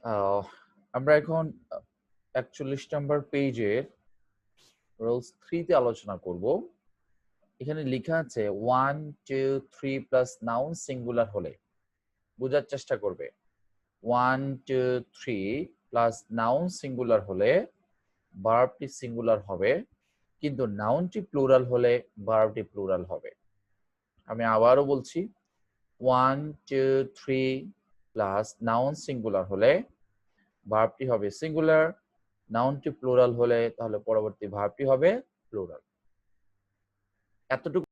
আহ, আমরা এখন 41 নম্বর পেজের রুলস 3 তে আলোচনা করব। এখানে লেখা আছে 1 2 3 প্লাস নাউন সিঙ্গুলার হলে, বোঝার চেষ্টা করবে। 1 2 3 প্লাস নাউন সিঙ্গুলার হলে ভার্বটি সিঙ্গুলার হবে, কিন্তু নাউনটি প্লুরাল হলে ভার্বটি প্লুরাল হবে। আমি আবারও বলছি, 1 2 3 প্লাস নাউন সিঙ্গুলার হলে ভার্বটি হবে সিঙ্গুলার, নাউনটি প্লুরাল হলে তাহলে পরবর্তী ভার্বটি হবে প্লুরাল। এতটুকু।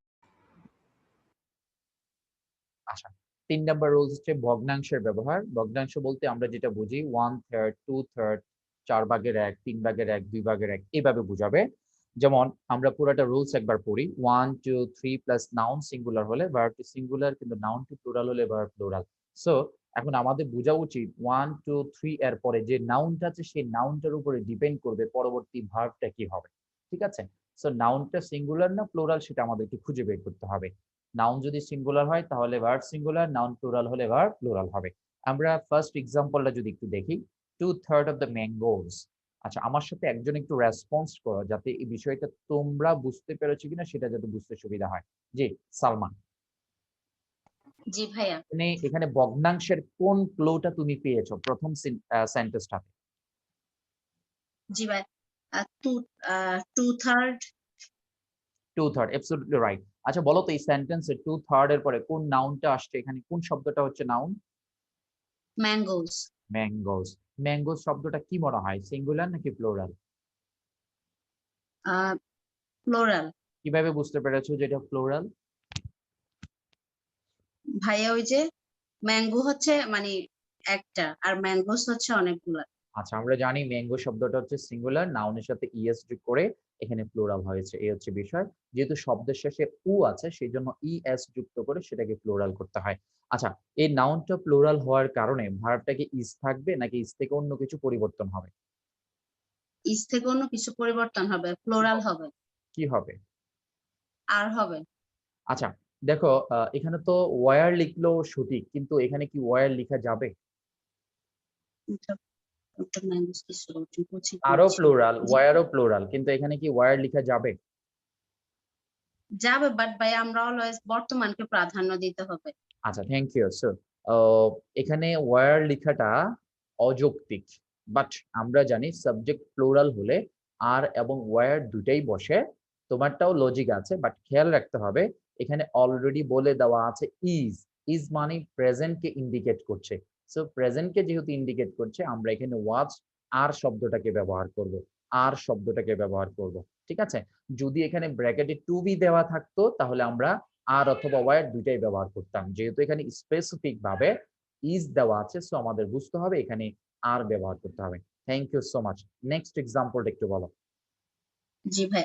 আচ্ছা, 3 নম্বর রুলস হচ্ছে ভগ্নাংশের ব্যবহার। ভগ্নাংশ বলতে আমরা যেটা বুঝি 1/3 2/3, 4/1, 3/1, 2/1 এইভাবে বুঝাবে। যেমন আমরা পুরোটা রুলস একবার পড়ি। 1 2 3 প্লাস নাউন সিঙ্গুলার হলে ভার্বটি সিঙ্গুলার, কিন্তু নাউনটি প্লুরাল হলে ভার্ব প্লুরাল। সো এখন আমাদের বোঝা উচিত 1 2 3 এর পরে যে নাউনটা আছে সেই নাউনটার উপরে ডিপেন্ড করবে পরবর্তী ভার্বটা কি হবে। ঠিক আছে? সো নাউনটা সিঙ্গুলার না প্লুরাল সেটা আমাদেরকে খুঁজে বের করতে হবে। নাউন যদি সিঙ্গুলার হয় তাহলে ভার্ব সিঙ্গুলার, নাউন প্লুরাল হলে ভার্ব প্লুরাল হবে। আমরা ফার্স্ট এক্সাম্পলটা যদি একটু দেখি, 2/3 অফ দ্য ম্যাঙ্গোস। আচ্ছা, আমার সাথে একজন একটু রেসপন্স করো যাতে এই বিষয়টা তোমরা বুঝতে পেরেছো কিনা সেটা যাতে বুঝতে সুবিধা হয়। জি, সালমান। জি ভাইয়া। এখানে ভগ্নাংশের কোন ক্লুটা তুমি পেয়েছো প্রথম সেন্টেন্সটাতে? জি ভাই, টু 2/3 2/3, অ্যাবসলিউটলি রাইট। আচ্ছা বলো তো এই সেন্টেন্সে 2/3 এর পরে কোন নাউনটা আসছে, এখানে কোন শব্দটা হচ্ছে নাউন? ম্যাঙ্গোস। ম্যাঙ্গোস। ম্যাঙ্গোস শব্দটা কি মনে হয়, সিঙ্গুলার নাকি প্লুরাল? প্লোরাল। কিভাবে বুঝতে পেরেছো যে এটা প্লুরাল? ভাইয়া ওই যে ম্যাঙ্গো হচ্ছে মানে একটা, আর ম্যাঙ্গোস হচ্ছে অনেকগুলা। আচ্ছা, আমরা জানি ম্যাঙ্গো শব্দটা হচ্ছে সিঙ্গুলার, নাউনের সাথে ইএস যোগ করে এখানে প্লুরাল হয়েছে, এই হচ্ছে বিষয়। যেহেতু শব্দের শেষে উ আছে সেই জন্য ইএস যুক্ত করে সেটাকে প্লুরাল করতে হয়। আচ্ছা, এই নাউনটা প্লুরাল হওয়ার কারণে ভার্বটা কি ইজ থাকবে নাকি ইজ থেকে অন্য কিছু পরিবর্তন হবে? ইস থেকে অন্য কিছু পরিবর্তন হবে, কি প্লোরাল হবে? হবে। কি হবে? আর হবে। আচ্ছা, দেখো এখানে তো ওয়ার লিখলেও সঠিক, কিন্তু এখানে কি ওয়ার লেখা যাবে? ডক্টর ম্যাঙ্গোস কি সলিউশন করছি আরো করছি। প্লুরাল, জি ওয়ারও প্লুরাল, কিন্তু এখানে কি ওয়ার লেখা যাবে? যাবে, বাট ভাই আমরা অলওয়েজ বর্তমানকে প্রাধান্য দিতে হবে। আচ্ছা, থ্যাংক ইউ। সো এখানে ওয়ার লেখাটা অযৌক্তিক, বাট আমরা জানি সাবজেক্ট প্লুরাল হলে আর এবং ওয়ার দুটাই বসে। তোমারটাও লজিক আছে, বাট খেয়াল রাখতে হবে এখানে অলরেডি বলে দেওয়া আছে ইজ। ইজ মানে প্রেজেন্ট কে ইন্ডিকেট করছে। সো প্রেজেন্ট কে যেহেতু ইন্ডিকেট করছে আমরা এখানে ওয়াজ আর শব্দটাকে ব্যবহার করব। আর শব্দটাকে ব্যবহার করব। ঠিক আছে? যদি এখানে ব্র্যাকেটে টু বি দেওয়া থাকতো তাহলে আমরা আর অথবা ওয়ার দুইটাই ব্যবহার করতাম। যেহেতু এখানে স্পেসিফিক ভাবে ইজ দেওয়া আছে, সো আমাদের বুঝতে হবে এখানে আর ব্যবহার করতে হবে। Thank you so much. Next এক্সাম্পলটা একটু বলো। জি ভাই,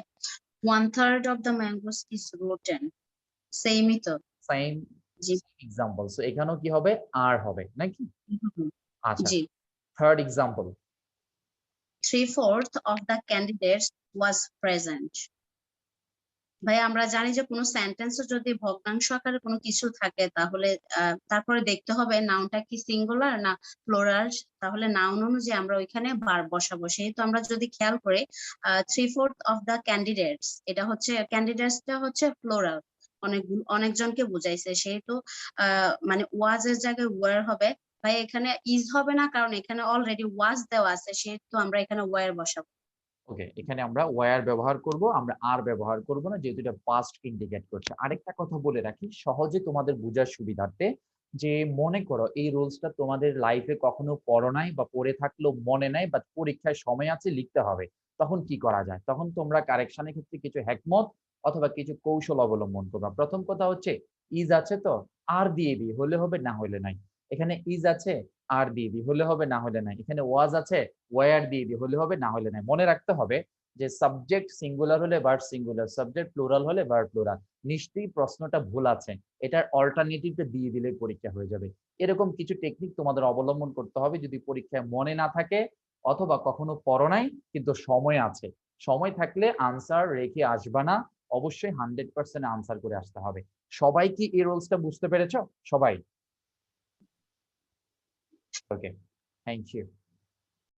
1/3 of the mangoes is rotten. সেমই তো। সেম জি। এক্সাম্পল, সো এখানেও কি হবে, আর হবে নাকি? হুম, আচ্ছা, জি। Third example. 3/4 of the candidates was present. ভাই আমরা জানি যে কোনো সেন্টেন্সে যদি ভগ্নাংশ আকারে কোনো কিছু থাকে তাহলে তারপরে দেখতে হবে নাউনটা কি সিঙ্গুলার না প্লুরাল। তাহলে নাউন অনুযায়ী আমরা ওইখানে ভার্ব বসাবো। সেহেতু আমরা যদি খেয়াল করি 3/4 অফ দ্য ক্যান্ডিডেটস, এটা হচ্ছে ক্যান্ডিডেটসটা হচ্ছে প্লুরাল, অনেকজনকে বুঝাইছে। সেহেতু মানে ওয়াজ এর জায়গায় ওয়ার হবে। ভাই এখানে ইজ হবে না, কারণ এখানে অলরেডি ওয়াজ দেওয়া আছে, সেহেতু আমরা এখানে ওয়ার বসাবো। ওকে, এখানে আমরা ওয়্যার ব্যবহার করব, আমরা আর ব্যবহার করব না, যেহেতু এটা পাস্ট ইন্ডিকেট করছে। আরেকটা কথা বলে রাখি সহজে তোমাদের বোঝার সুবিধার্থে, যে মনে করো এই রুলসটা তোমাদের লাইফে কখনো পড়ো নাই বা পড়ে থাকলেও মনে নাই, বা পরীক্ষায় সময় আছে লিখতে হবে, তখন কি করা যায়? তখন তোমরা কারেকশনের ক্ষেত্রে কিছু হ্যাকমত অথবা কিছু কৌশল অবলম্বন করবা। প্রথম কথা হচ্ছে ইজ আছে তো আর দিয়ে দি, হলে হবে না হলে নাই। এখানে ইজ আছে, আর দিয়ে দি, হলে হবে না হলে নাই। এখানে ওয়াজ আছে, ওয়্যার দিয়ে দি, হলে হবে না হলে নাই। মনে রাখতে হবে যে সাবজেক্ট সিঙ্গুলার হলে ভার্ব সিঙ্গুলার, সাবজেক্ট প্লুরাল হলে ভার্ব প্লুরাল। নিশ্চয়ই প্রশ্নটা ভুল আছে, এটার অল্টারনেটিভটা দিয়ে দিলে পরীক্ষা হয়ে যাবে। এরকম কিছু টেকনিক তোমাদের অবলম্বন করতে হবে যদি পরীক্ষায় মনে না থাকে অথবা কখনো পড়ো নাই কিন্তু সময় আছে। সময় থাকলে আনসার রেখে আসবা না, অবশ্যই 100% আনসার করে আসতে হবে। সবাই কি এই রুলসটা বুঝতে পেরেছো? সবাই? ওকে। Thank you.